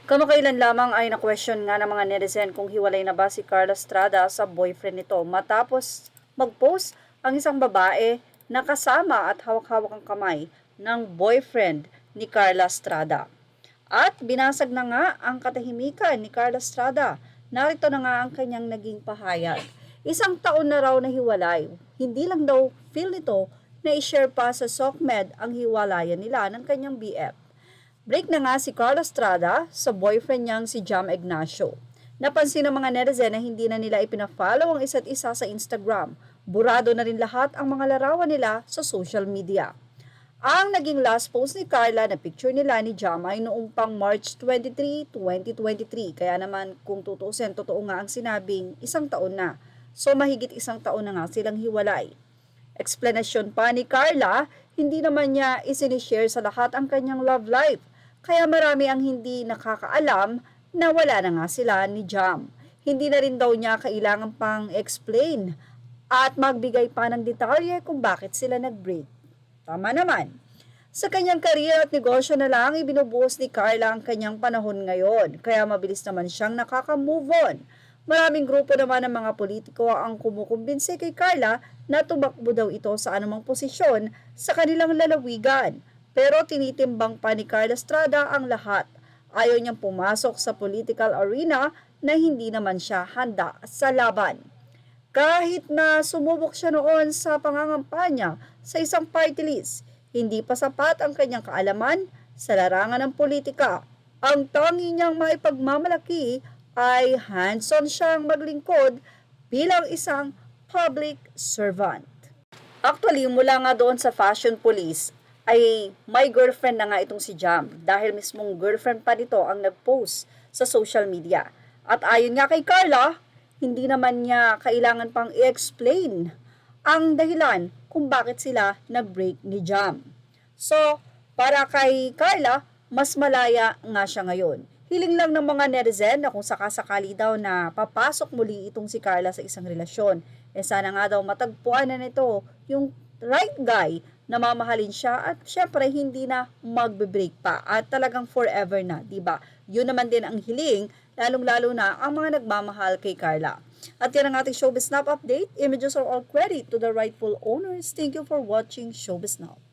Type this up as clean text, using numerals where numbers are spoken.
Kamakailan lamang ay na-question nga ng mga netizen kung hiwalay na ba si Carla Estrada sa boyfriend nito matapos mag-post ang isang babae na kasama at hawak-hawak ang kamay ng boyfriend ni Carla Estrada. At binasag na nga ang katahimikan ni Carla Estrada. Narito na nga ang kanyang naging pahayag. Isang taon na raw na hiwalay. Hindi lang daw feel nito na i-share pa sa SOCMED ang hiwalayan nila ng kanyang BF. Break na nga si Carla Estrada sa boyfriend niyang si Jam Ignacio. Napansin ng mga netizen na hindi na nila ipina-follow ang isa't isa sa Instagram. Burado na rin lahat ang mga larawan nila sa social media. Ang naging last post ni Carla na picture nila ni Jam ay noong pang March 23, 2023. Kaya naman kung tutuusin, totoo nga ang sinabing isang taon na. So mahigit isang taon na nga silang hiwalay. Explanation pa ni Carla, hindi naman niya isinishare sa lahat ang kanyang love life. Kaya marami ang hindi nakakaalam na wala na nga sila ni Jam. Hindi na rin daw niya kailangan pang explain at magbigay pa ng detalye kung bakit sila nag-break. Tama naman. Sa kanyang career at negosyo na lang, ibinubuhos ni Carla ang kanyang panahon ngayon. Kaya mabilis naman siyang nakaka-move on. Maraming grupo naman ng mga politiko ang kumukumbinsi kay Carla na tumakbo daw ito sa anumang posisyon sa kanilang lalawigan. Pero tinitimbang pa ni Carla Estrada ang lahat. Ayaw niyang pumasok sa political arena na hindi naman siya handa sa laban. Kahit na sumubok siya noon sa pangangampanya sa isang party list, hindi pa sapat ang kanyang kaalaman sa larangan ng politika. Ang tangi niyang maipagmamalaki ay hands-on siyang maglingkod bilang isang public servant. Actually, mula nga doon sa fashion police, ay may girlfriend na nga itong si Jam dahil mismong girlfriend pa nito ang nag-post sa social media. At ayon nga kay Carla, hindi naman niya kailangan pang i-explain ang dahilan kung bakit sila nag-break ni Jam. So, para kay Carla, mas malaya nga siya ngayon. Hiling lang ng mga netizen na kung sakasakali daw na papasok muli itong si Carla sa isang relasyon. Sana nga daw matagpuan na nito yung right guy na mamahalin siya at syempre hindi na magbe-break pa at talagang forever na, diba? Yun naman din ang hiling, lalong-lalo na ang mga nagmamahal kay Carla. At yan ang ating Showbiz Snap update. Images are all credit to the rightful owners. Thank you for watching Showbiz Snap.